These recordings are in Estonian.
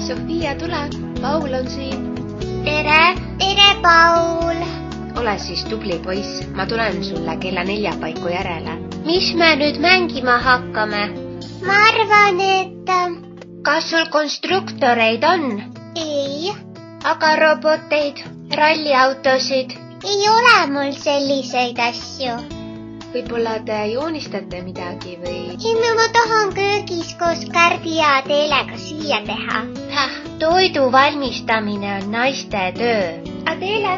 Sofia, tule, Paul on siin. Tere, Paul. Ole siis tubli poiss, ma tulen sulle kella 4 paiku järele. Mis me nüüd mängima hakkame? Ma arvan, et... Kas sul konstruktoreid on? Ei. Aga roboteid, ralliautosid? Ei ole mul selliseid asju. Võib-olla te joonistate midagi või... Ma tahan köögis koos Kärdi ja Adeelega süüa teha. Toidu valmistamine on naiste töö. Adeele,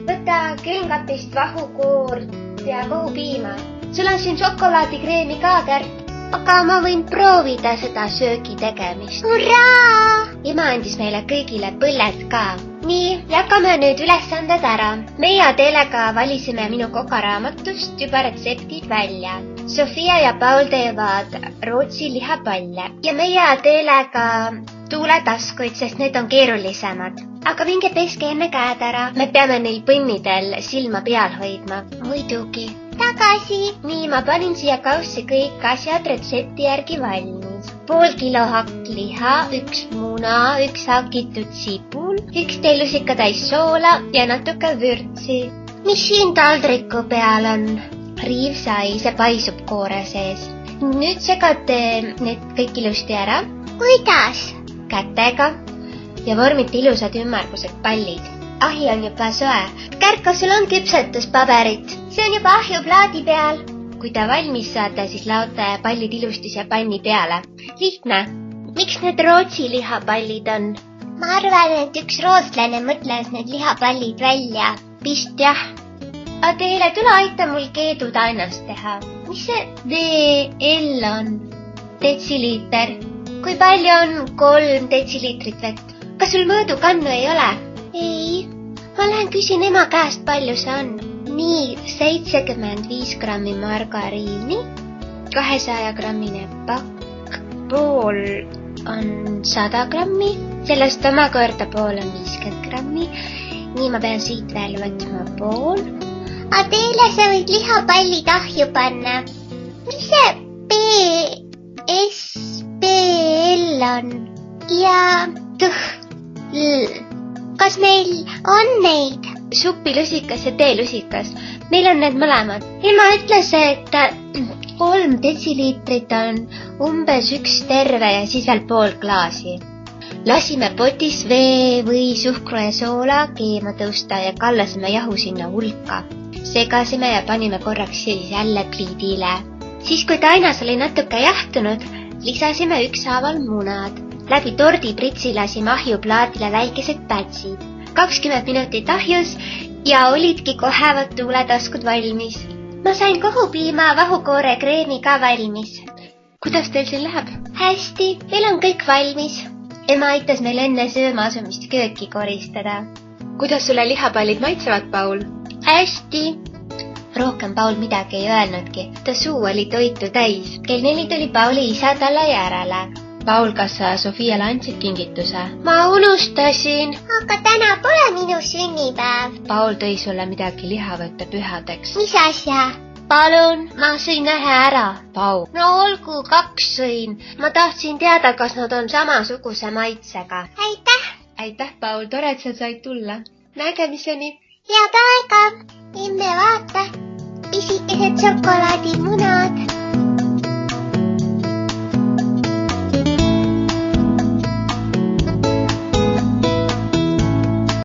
võta külmkapist vahukoort ja kohupiima. Sul on siin šokolaadikreemi ka, Kärt. Aga ma võin proovida seda söögi tegemist. Hurraa! Ema andis meile kõigile põlled ka. Nii, jagame nüüd ülesanded ära. Meie Adeelega valisime minu kokaraamatust juba retseptid välja. Sofia ja Paul teevad Rootsi lihapalle ja meie Adeelega tuuletaskuid, sest need on keerulisemad. Aga minge peske enne käed ära. Me peame neil põnnidel silma peal hoidma. Muidugi. Tagasi. Nii, ma panin siia kaussi kõik asjad retsepti järgi valmis. Pool kilo hakkliha, 1 muna, 1 hakitud sibul, 1 teelusikatäis soola ja natuke vürtsi. Mis siin taldriku peal on? Riivsai, see paisub koore sees. Nüüd segate need kõik ilusti ära. Kuidas? Kätega ja vormite ilusad ümmargused pallid. Ahi on juba soe. Kärt, kas sul on küpsetuspaberit? See on juba ahjuplaadi peal. Kui te valmis saate, siis laote pallid ilusti siia panni peale. Lihtne. Miks need Rootsi lihapallid on? Ma arvan, et üks rootslane mõtles need lihapallid välja. Vist jah. Adeele, tule aita mul keeduda ennast teha. Mis see DL on? Detsiliiter. Kui palju on 3 detsiliitrit vett? Kas sul mõõdukannu ei ole? Ei. Ma lähen küsin ema käest, palju see on. Nii, 75 grammi margariini, 200-grammine pakk, pool on 100 grammi, sellest omakorda pool on 50 grammi. Nii, ma pean siit veel võtma pool. Adeele, sa võid lihapallid ahju panna. Mis see BSBL on? Ja kas meil on neid? Supilusikas ja teelusikas. Meil on need mõlemad. Ema ütles, et 3 detsiliitrit on umbes 1 terve ja siis veel pool klaasi. Lasime potis vee või suhkru ja soola keema tõusta ja kallasime jahu sinna hulka. Segasime ja panime korraks siis jälle pliidile. Siis kui tainas oli natuke jahtunud, lisasime ükshaaval munad. Läbi tordipritsi lasime ahjuplaadile väikesed pätsid. 20 minutit ahjus ja olidki kohevad tuuletaskud valmis. Ma sain kohupiima vahukoore kreemi ka valmis. Kuidas teil siin läheb? Hästi, meil on kõik valmis. Ema aitas meil enne sööma asumist kööki koristada. Kuidas sulle lihapallid maitsevad, Paul? Hästi. Rohkem Paul midagi ei öelnudki. Ta suu oli toitu täis. Kell 4 tuli Pauli isa talle järele. Paul, kas sa Sofiale andsid kingituse? Ma unustasin. Aga täna pole minu sünnipäev. Paul tõi sulle midagi liha võtta pühadeks. Mis asja? Palun, ma sõin 1 ära. Paul. No olgu, 2 sõin. Ma tahtsin teada, kas nad on samasuguse maitsega. Aitäh. Aitäh, Paul, tore, et sa said tulla. Nägemiseni. Head aega. Emme vaata. Pisikesed šokolaadimunad.